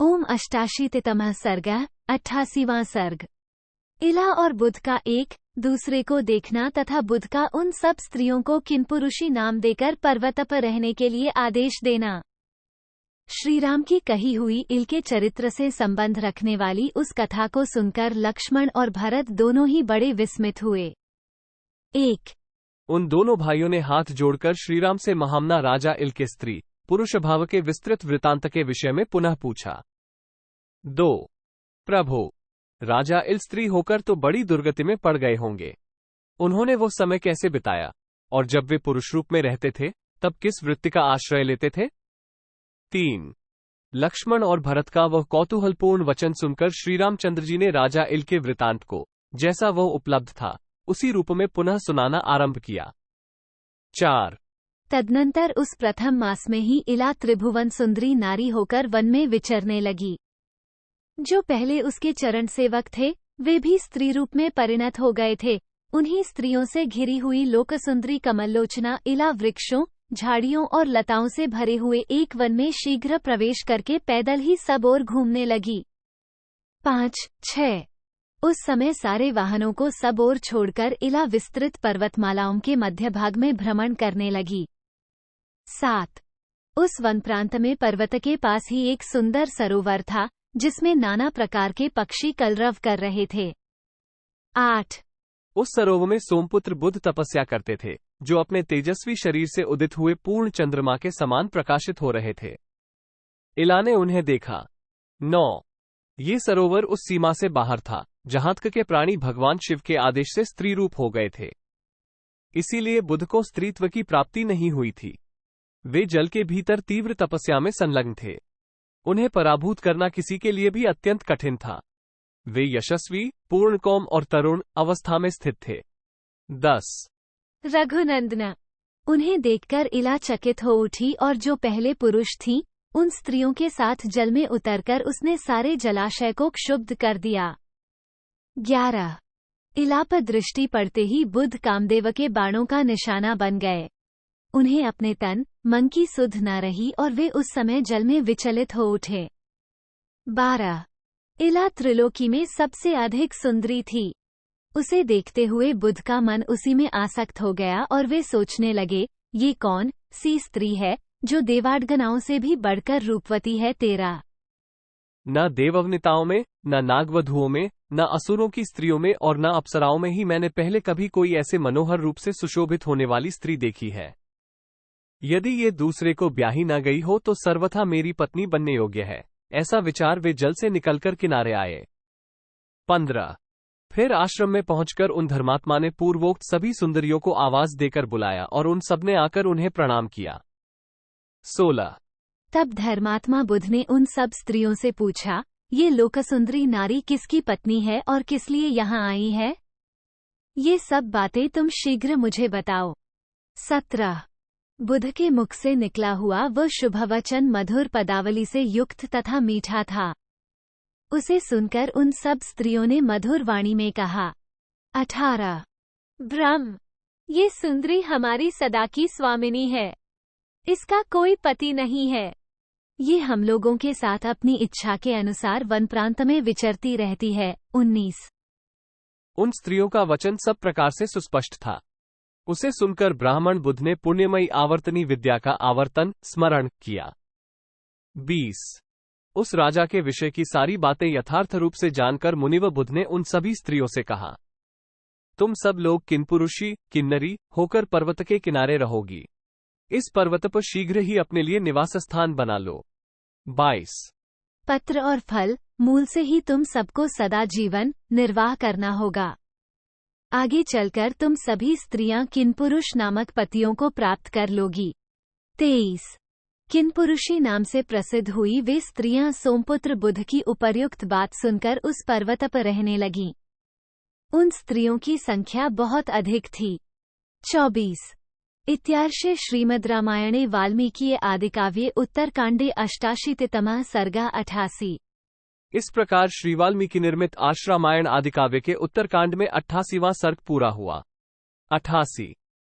ओम अष्टाशीतितमः सर्गः 88वां सर्ग। इला और बुध का एक दूसरे को देखना तथा बुध का उन सब स्त्रियों को किंपुरुषी नाम देकर पर्वत पर रहने के लिए आदेश देना। श्रीराम की कही हुई इल के चरित्र से संबंध रखने वाली उस कथा को सुनकर लक्ष्मण और भरत दोनों ही बड़े विस्मित हुए। एक उन दोनों भाइयों ने हाथ जोड़कर श्रीराम से महामना राजा इल के स्त्री पुरुष भाव के विस्तृत वृतांत के विषय में पुनः पूछा। 2 प्रभु, राजा इल स्त्री होकर तो बड़ी दुर्गति में पड़ गए होंगे। उन्होंने वो समय कैसे बिताया, और जब वे पुरुष रूप में रहते थे तब किस वृत्ति का आश्रय लेते थे। 3 लक्ष्मण और भरत का वह कौतूहलपूर्ण वचन सुनकर श्रीरामचंद्र जी ने राजा इल के वृतांत को जैसा वह उपलब्ध था उसी रूप में पुनः सुनाना आरंभ किया। 4 तदनंतर उस प्रथम मास में ही इला त्रिभुवन सुंदरी नारी होकर वन में विचरने लगी। जो पहले उसके चरण सेवक थे वे भी स्त्री रूप में परिणत हो गए थे। उन्हीं स्त्रियों से घिरी हुई लोकसुंदरी कमललोचना इला वृक्षों, झाड़ियों और लताओं से भरे हुए एक वन में शीघ्र प्रवेश करके पैदल ही सब ओर घूमने लगी। 5-6 उस समय सारे वाहनों को सब ओर छोड़कर इला विस्तृत पर्वतमालाओं के मध्य भाग में भ्रमण करने लगी। 7 उस वन प्रांत में पर्वत के पास ही एक सुंदर सरोवर था जिसमें नाना प्रकार के पक्षी कलरव कर रहे थे। 8 उस सरोवर में सोमपुत्र बुध तपस्या करते थे, जो अपने तेजस्वी शरीर से उदित हुए पूर्ण चंद्रमा के समान प्रकाशित हो रहे थे। इला ने उन्हें देखा। 9 ये सरोवर उस सीमा से बाहर था जहां तक के प्राणी भगवान शिव के आदेश से स्त्री रूप हो गए थे, इसीलिए बुध को स्त्रीत्व की प्राप्ति नहीं हुई थी। वे जल के भीतर तीव्र तपस्या में संलग्न थे। उन्हें पराभूत करना किसी के लिए भी अत्यंत कठिन था। वे यशस्वी, पूर्णकौम और तरुण अवस्था में स्थित थे। 10 रघुनंदन उन्हें देखकर इला चकित हो उठी और जो पहले पुरुष थीं, उन स्त्रियों के साथ जल में उतरकर उसने सारे जलाशय को क्षुब्ध कर दिया। 11 इला पर दृष्टि पड़ते ही बुध कामदेव के बाणों का निशाना बन गए। उन्हें अपने तन मन की सुध न रही और वे उस समय जल में विचलित हो उठे। 12 इला त्रिलोकी में सबसे अधिक सुंदरी थी। उसे देखते हुए बुध का मन उसी में आसक्त हो गया और वे सोचने लगे, ये कौन सी स्त्री है जो देवाडगनाओं से भी बढ़कर रूपवती है। 13 न देववनिताओं में, न नागवधुओं में, न असुरों की स्त्रियों में और न अप्सराओं में ही मैंने पहले कभी कोई ऐसे मनोहर रूप से सुशोभित होने वाली स्त्री देखी है। यदि ये दूसरे को ब्याही न गई हो तो सर्वथा मेरी पत्नी बनने योग्य है। ऐसा विचार वे जल से निकलकर किनारे आए। 15 फिर आश्रम में पहुंचकर उन धर्मात्मा ने पूर्वोक्त सभी सुंदरियों को आवाज देकर बुलाया और उन सबने आकर उन्हें प्रणाम किया। 16 तब धर्मात्मा बुध ने उन सब स्त्रियों से पूछा, ये लोकसुंदरी नारी किसकी पत्नी है और किस लिए यहाँ आई है? ये सब बातें तुम शीघ्र मुझे बताओ। 17 बुध के मुख से निकला हुआ वह शुभवचन मधुर पदावली से युक्त तथा मीठा था। उसे सुनकर उन सब स्त्रियों ने मधुर वाणी में कहा। 18 ब्रह्म, ये सुंदरी हमारी सदा की स्वामिनी है। इसका कोई पति नहीं है। ये हम लोगों के साथ अपनी इच्छा के अनुसार वन प्रांत में विचरती रहती है। 19 उन स्त्रियों का वचन सब प्रकार से सुस्पष्ट था। उसे सुनकर ब्राह्मण बुध ने पुण्यमयी आवर्तनी विद्या का आवर्तन स्मरण किया। 20 उस राजा के विषय की सारी बातें यथार्थ रूप से जानकर मुनिव बुध ने उन सभी स्त्रियों से कहा, तुम सब लोग किन्पुरुषी किन्नरी होकर पर्वत के किनारे रहोगी। इस पर्वत पर शीघ्र ही अपने लिए निवास स्थान बना लो। 22 पत्र और फल मूल से ही तुम सबको सदा जीवन निर्वाह करना होगा। आगे चलकर तुम सभी स्त्रियां किन्पुरुष नामक पतियों को प्राप्त कर लोगी। 23 किन्पुरुषी नाम से प्रसिद्ध हुई वे स्त्रियां सोमपुत्र बुध की उपर्युक्त बात सुनकर उस पर्वत पर रहने लगीं। उन स्त्रियों की संख्या बहुत अधिक थी। 24 इत्यार्षे श्रीमद् रामायणे वाल्मीकि आदिकाव्ये उत्तरकांडे अष्टाशीतितमः सर्गः 88। इस प्रकार श्री वाल्मीकि निर्मित आश्रामायण आदिकाव्य के उत्तरकांड में 88वां सर्ग पूरा हुआ। 88